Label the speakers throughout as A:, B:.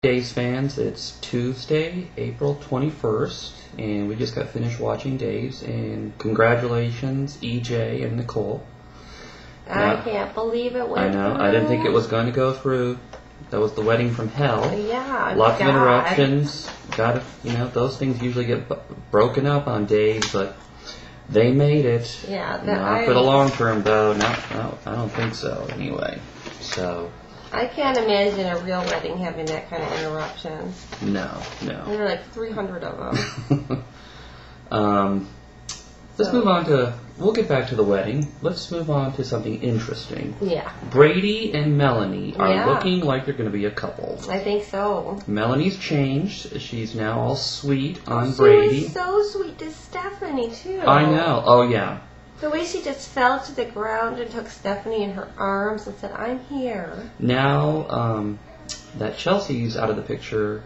A: Days fans, it's Tuesday, April 21st, and we just got finished watching Days, and congratulations, EJ and Nicole.
B: I can't believe it went
A: I know,
B: through.
A: I didn't think it was going to go through. That was the wedding from hell.
B: Yeah,
A: Lots
B: God.
A: of interruptions. Those things usually get broken up on Days, but they made it.
B: Yeah,
A: Not for the long term, though. No, I don't think so, anyway. So...
B: I can't imagine a real wedding having that kind of interruption.
A: No.
B: There were like 300 of them.
A: Let's move on to... We'll get back to the wedding. Let's move on to something interesting.
B: Yeah.
A: Brady and Melanie are looking like they're going to be a couple.
B: I think so.
A: Melanie's changed. She's now all sweet on Brady.
B: She was so sweet to Stephanie, too.
A: I know. Oh, yeah.
B: The way she just fell to the ground and took Stephanie in her arms and said, "I'm here."
A: Now that Chelsea's out of the picture,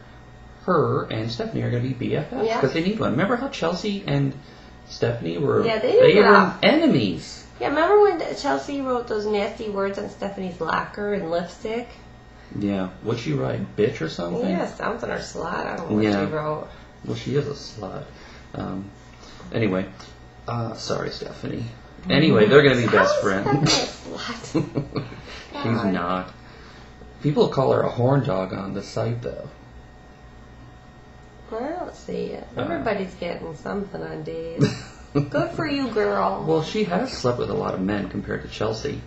A: her and Stephanie are going to be BFFs because they need one. Remember how Chelsea and Stephanie were?
B: Yeah, they
A: were enemies.
B: Yeah, remember when Chelsea wrote those nasty words on Stephanie's locker in lipstick?
A: Yeah. What'd she write? Bitch or something?
B: Yeah, something or slut. I don't know what she wrote.
A: Well, she is a slut. Anyway. Sorry, Stephanie. Anyway, they're going to be best friends. She's not. People call her a horn dog on the site, though.
B: I don't see it. Everybody's getting something on Days. Good for you, girl.
A: Well, she has slept with a lot of men compared to Chelsea.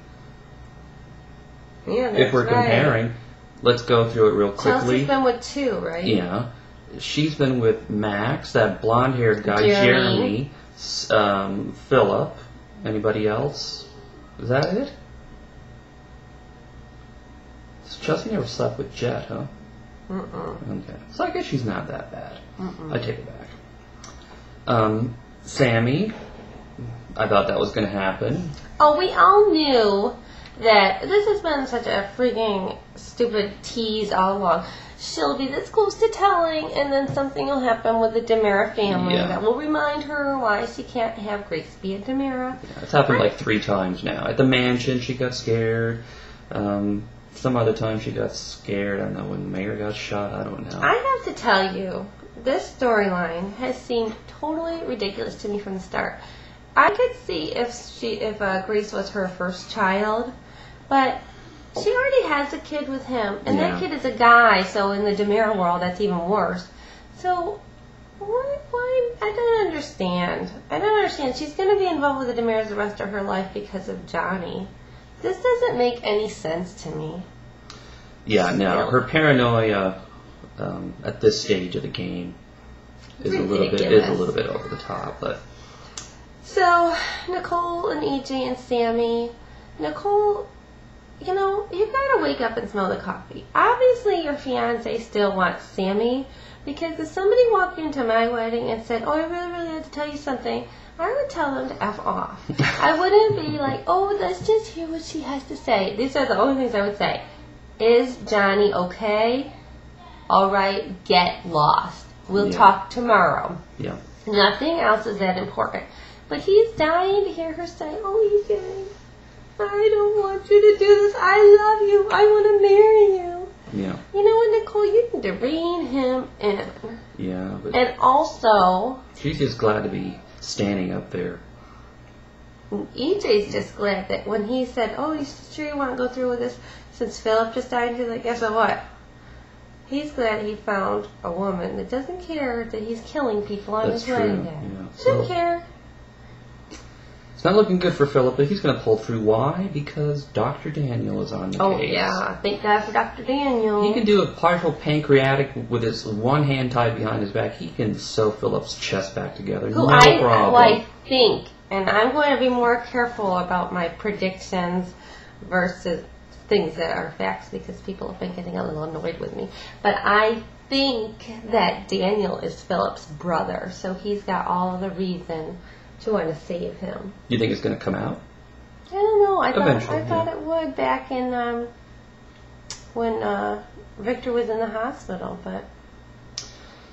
B: Yeah, that's
A: if we're comparing, let's go through it real quickly.
B: Chelsea's been with two, right?
A: Yeah. She's been with Max, that blonde-haired guy, Jeremy, Philip. Anybody else? Is that it? So Chelsea never slept with Jet, huh? Okay. So I guess she's not that bad. I take it back. Sammy, I thought that was going to happen.
B: Oh, we all knew that this has been such a freaking stupid tease all along. She'll be this close to telling, and then something will happen with the DiMera family that will remind her why she can't have Grace be a DiMera.
A: Yeah, it's happened like 3 times now. At the mansion, she got scared. Some other time she got scared. I don't know, when the mayor got shot. I don't know.
B: I have to tell you, this storyline has seemed totally ridiculous to me from the start. I could see if Grace was her first child, but she already has a kid with him, and that kid is a guy, so in the DiMera world, that's even worse. So, why? I don't understand. She's going to be involved with the DiMeras the rest of her life because of Johnny. This doesn't make any sense to me.
A: Yeah, no. Her paranoia at this stage of the game is a little bit over the top, but...
B: So, Nicole and EJ and Sammy. Nicole... You know, you gotta wake up and smell the coffee. Obviously, your fiance still wants Sammy, because if somebody walked into my wedding and said, "Oh, I really have to tell you something," I would tell them to F off. I wouldn't be like, "Oh, let's just hear what she has to say." These are the only things I would say. Is Johnny okay? All right, get lost. We'll talk tomorrow.
A: Yeah.
B: Nothing else is that important. But he's dying to hear her say, "Oh, EJ, I don't want you to do this. I love you. I want to marry you."
A: Yeah.
B: You know what, Nicole? You need to rein him in.
A: Yeah. But
B: and also...
A: she's just glad to be standing up there.
B: EJ's just glad that when he said, "Oh, you sure you want to go through with this since Philip just died?" He's like, "Guess what? He's glad he found a woman that doesn't care that he's killing people on his wedding day.
A: Yeah.
B: Shouldn't care."
A: It's not looking good for Philip, but he's going to pull through. Why? Because Dr. Daniel is on the case.
B: Oh, yeah. Thank God for Dr. Daniel.
A: He can do a partial pancreatic with his one hand tied behind his back. He can sew Philip's chest back together. No problem.
B: I think, and I'm going to be more careful about my predictions versus things that are facts because people have been getting a little annoyed with me. But I think that Daniel is Philip's brother, so he's got all the reason to want to save him.
A: You think it's going to come out?
B: I don't know. I thought it would back in when Victor was in the hospital, but...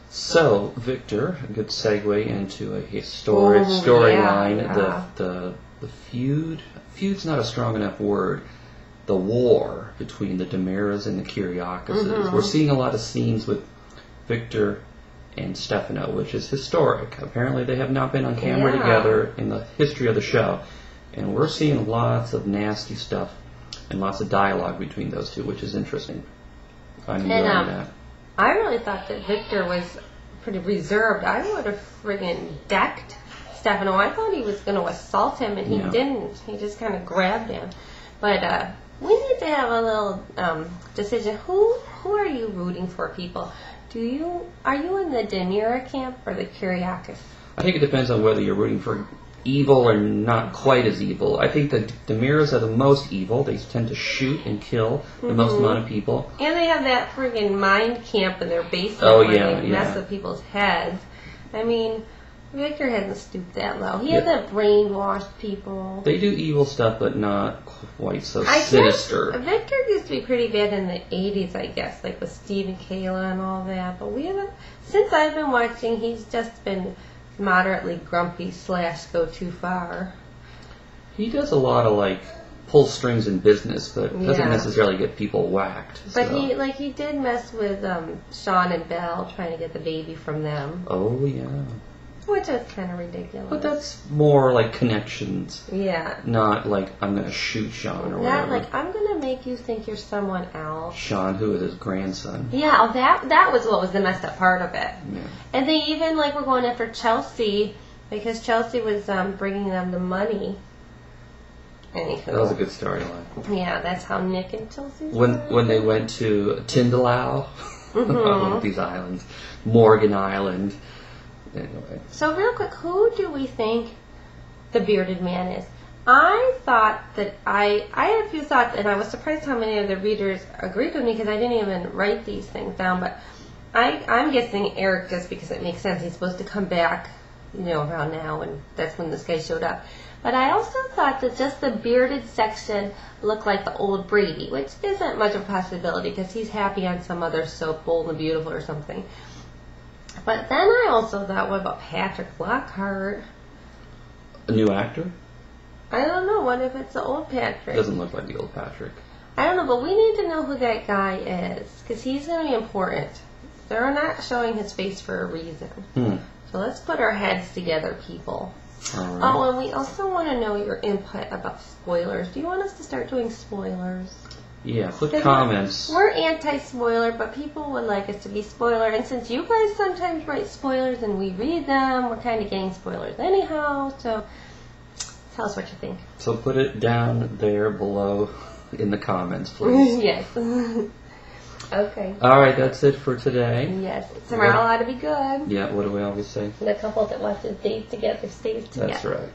A: So, Victor, a good segue into a historic storyline. The feud. Feud's not a strong enough word. the war between the Damaras and the Kyriakises. We're seeing a lot of scenes with Victor and Stefano, which is historic. Apparently they have not been on camera together in the history of the show. And we're seeing lots of nasty stuff and lots of dialogue between those two, which is interesting. I'm enjoying that.
B: I really thought that Victor was pretty reserved. I would have friggin' decked Stefano. I thought he was going to assault him, and he didn't. He just kind of grabbed him. But we need to have a little decision. Who are you rooting for, people? Are you in the Daenerys camp or the Kyriakis?
A: I think it depends on whether you're rooting for evil or not quite as evil. I think the Damaras are the most evil. They tend to shoot and kill the most amount of people.
B: And they have that friggin' mind camp in their basement where they mess with people's heads. I mean, Victor hasn't stooped that low. He hasn't brainwashed people.
A: They do evil stuff, but not quite so sinister.
B: Victor used to be pretty bad in the 80s, I guess, like with Steve and Kayla and all that. But we haven't, since I've been watching, he's just been moderately grumpy / go too far.
A: He does a lot of pull strings in business, but doesn't necessarily get people whacked.
B: But he did mess with Sean and Belle, trying to get the baby from them.
A: Oh yeah.
B: Which is kind of ridiculous.
A: But that's more like connections.
B: Yeah.
A: Not like I'm going to shoot Sean or whatever.
B: Not like I'm going to make you think you're someone else.
A: Sean, who is his grandson.
B: Yeah, that was what was the messed up part of it.
A: Yeah.
B: And they even were going after Chelsea because Chelsea was bringing them the money. Anywho.
A: That was a good storyline.
B: Yeah, that's how Nick and Chelsea
A: when they went to Tyndall, these islands, Morgan Island. Anyway.
B: So real quick, who do we think the bearded man is? I thought that I had a few thoughts, and I was surprised how many of the readers agreed with me because I didn't even write these things down. But I'm guessing Eric just because it makes sense. He's supposed to come back, around now, and that's when this guy showed up. But I also thought that just the bearded section looked like the old Brady, which isn't much of a possibility because he's happy on some other soap, Bold and Beautiful or something. But then I also thought, what about Patrick Lockhart?
A: A new actor?
B: I don't know. What if it's the old Patrick?
A: Doesn't look like the old Patrick.
B: I don't know, but we need to know who that guy is because he's going to be important. They're not showing his face for a reason. So let's put our heads together, people.
A: All right.
B: Oh, and we also want to know your input about spoilers. Do you want us to start doing spoilers?
A: Yeah, put comments.
B: We're anti-spoiler, but people would like us to be spoiler. And since you guys sometimes write spoilers and we read them, we're kind of getting spoilers anyhow. So tell us what you think.
A: So put it down there below in the comments, please.
B: Yes. Okay.
A: All right, that's it for today.
B: Yes. Tomorrow ought to be good.
A: Yeah, what do we always say?
B: The couple that watches Days Together stays together.
A: That's right.